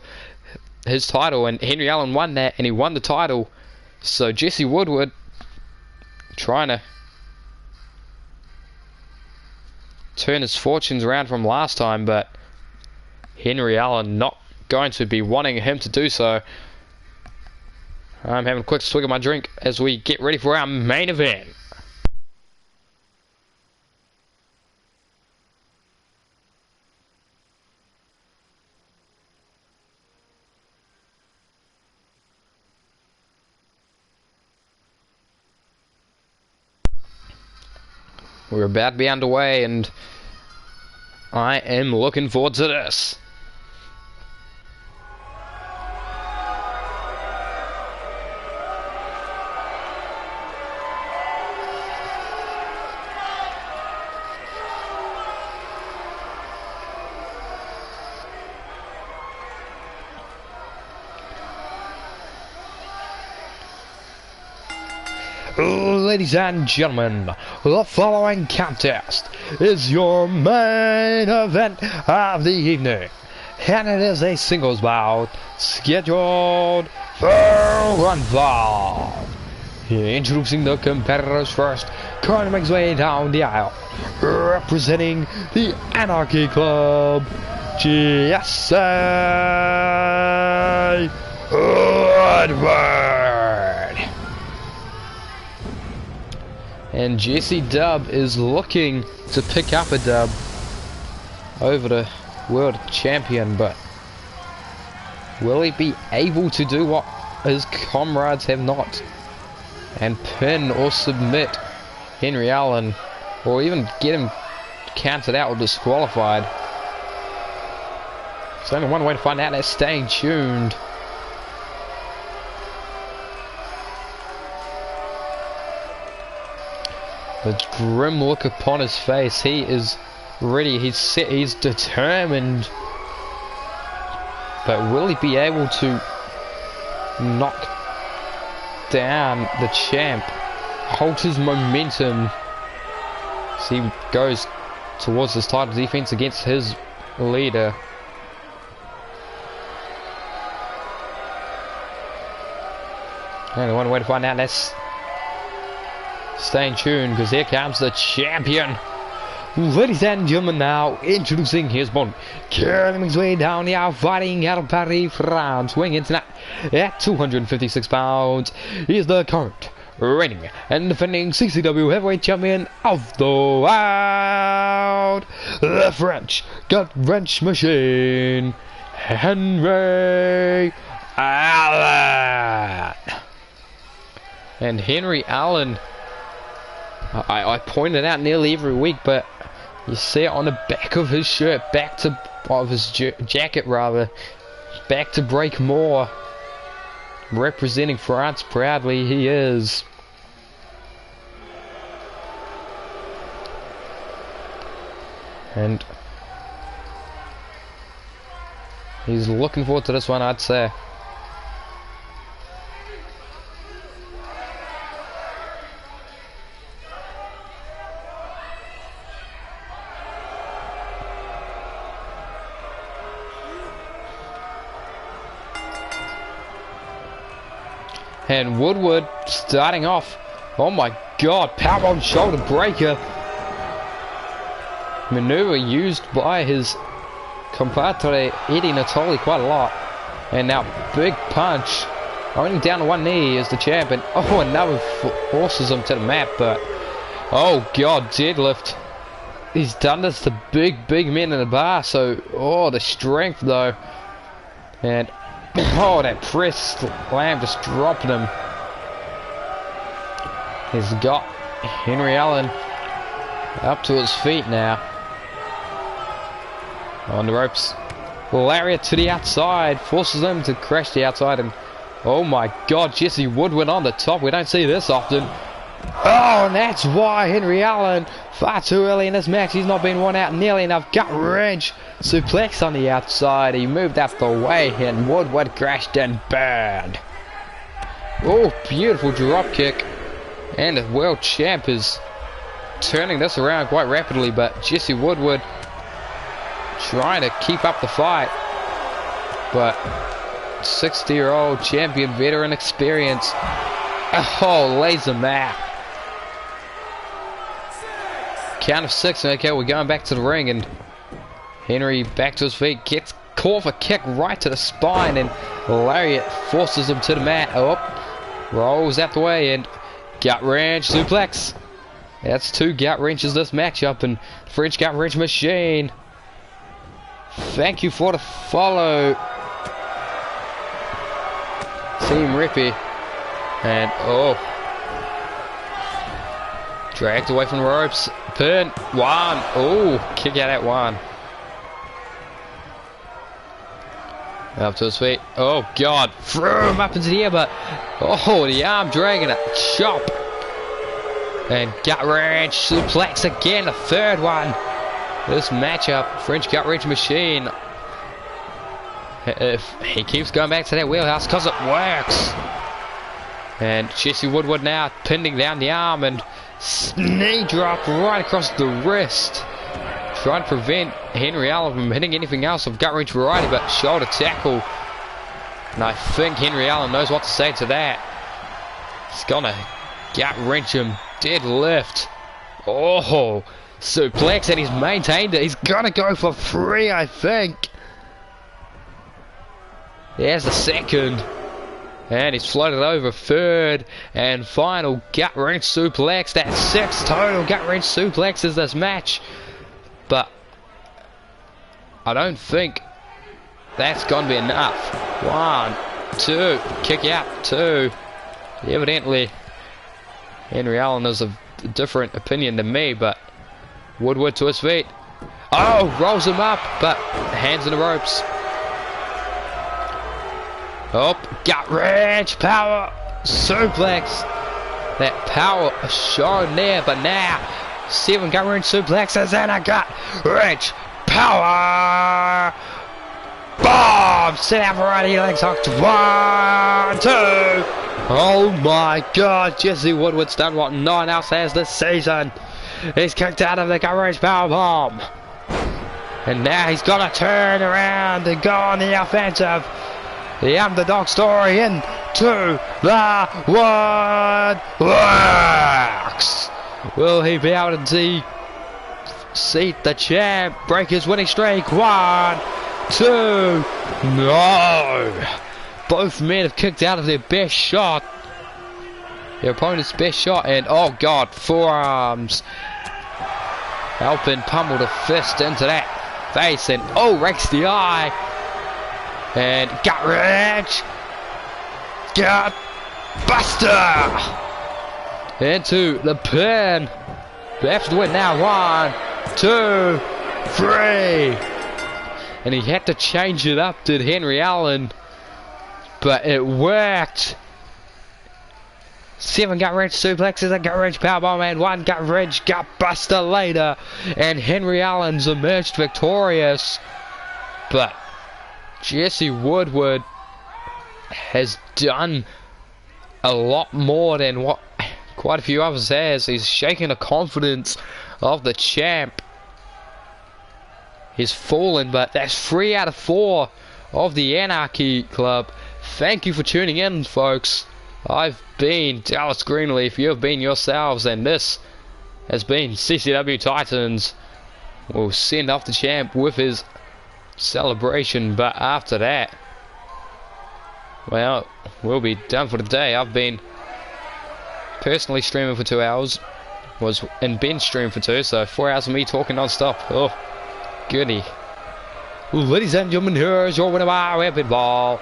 S1: his title, and Henry Allen won that, and he won the title. So Jesse Woodward trying to turn his fortunes around from last time, but Henry Allen not going to be wanting him to do so. I'm having a quick swig of my drink as we get ready for our main event. We're about to be underway, and I am looking forward to this. Ladies and gentlemen, the following contest is your main event of the evening, and it is a singles bout scheduled for 1 fall. Introducing the competitors first, currently makes his way down the aisle, representing the Anarchy Club, Jesse Woodward. And Jesse Dub is looking to pick up a dub over the world champion, but will he be able to do what his comrades have not, and pin or submit Henry Allen, or even get him counted out or disqualified? There's only one way to find out. That's staying tuned. The grim look upon his face. He is ready. He's set. He's determined. But will he be able to knock down the champ? Hold his momentum as he goes towards his title defense against his leader. Only one way to find out. That's staying tuned, because here comes the champion. Ladies and gentlemen, now introducing his opponent, carrying his way down the aisle, fighting out of Paris, France, weighing in tonight at 256 pounds. He is the current, reigning, and defending CCW heavyweight champion of the world, the French gut-wrench machine, Henry Allen. And Henry Allen I point it out nearly every week, but you see it on the back of his shirt, of his jacket rather, back to break more. Representing France proudly, he is. And he's looking forward to this one, I'd say. And Woodward starting off. Oh my god, powerbomb shoulder breaker. Maneuver used by his compadre Eddie Natoli quite a lot. And now big punch. Only down to one knee is the champ. And oh, another forces him to the mat. But oh god, deadlift. He's done this to big men in the bar. So, oh, the strength though. And oh, that press slam just dropped him. He's got Henry Allen up to his feet now. On the ropes. Lariat to the outside. Forces him to crash the outside. And oh my god, Jesse Woodward on the top. We don't see this often. Oh, and that's why Henry Allen, far too early in this match, he's not been worn out nearly enough. Gut wrench, suplex on the outside. He moved out the way and Woodward crashed and burned. Oh, beautiful drop kick. And the world champ is turning this around quite rapidly, but Jesse Woodward trying to keep up the fight. But 60-year-old champion, veteran experience. Oh, lays him out. Count of 6. Okay, we're going back to the ring, and Henry back to his feet, gets caught for kick right to the spine, and Lariat forces him to the mat. Oh, rolls out the way, and gut wrench suplex. That's 2 gut wrenches this matchup, and French gut wrench machine. Thank you for the follow, Team Rippy. And oh, dragged away from the ropes. Pin 1. Oh, kick out at 1. Up to his feet. Oh god, threw him up into the air, but oh, the arm dragging it. Chop. And gut wrench suplex again, the 3rd one. This matchup, French gut wrench machine. If he keeps going back to that wheelhouse, because it works. And Jesse Woodward now pinning down the arm and knee drop right across the wrist. Trying to prevent Henry Allen from hitting anything else of gut wrench variety, but shoulder tackle. And I think Henry Allen knows what to say to that. He's gonna gut wrench him. Deadlift. Oh, suplex, and he's maintained it. He's gonna go for 3, I think. There's the 2nd. And he's floated over 3rd and final gut wrench suplex. That's 6 total gut wrench suplexes this match. But I don't think that's gonna be enough. 1, 2, kick out 2. Evidently Henry Allen has a different opinion than me, but Woodward to his feet. Oh, rolls him up, but hands in the ropes. Oh, gut wrench, power, suplex. That power shown there, but now 7 gut wrench suplexes and a gut wrench power. Bomb! Sit out variety legs hooked. 1, 2. Oh my god, Jesse Woodward's done what no one else has this season. He's kicked out of the gut wrench power bomb. And now he's got to turn around and go on the offensive. The underdog story into the woodworks. Will he be able to seat the champ, break his winning streak? 1, 2. No. Both men have kicked out of their best shot. Their opponent's best shot, and oh god, forearms. Helping pummel the fist into that face, and oh, rakes the eye. And gut wrench, gut buster into the pin. Perhaps to win now. 1, 2, 3. And he had to change it up, did Henry Allen. But it worked. 7 gut wrench suplexes, a gut wrench powerbomb, and 1 gut wrench gut buster later. And Henry Allen's emerged victorious. But Jesse Woodward has done a lot more than what quite a few others has. He's shaken the confidence of the champ. He's fallen, but that's 3 out of 4 of the Anarchy Club. Thank you for tuning in, folks. I've been Dallas Greenleaf, you have been yourselves, and this has been CCW Titans. We'll send off the champ with his celebration, but after that, well, we'll be done for the day. I've been personally streaming for 2 hours, was in bench stream for 2, so 4 hours of me talking non-stop. Oh, goody. Ladies and gentlemen, here's your winner by weapon ball,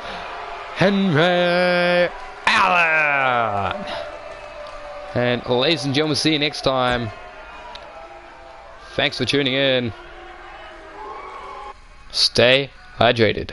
S1: Henry Allen. And ladies and gentlemen, see you next time. Thanks for tuning in. Stay hydrated.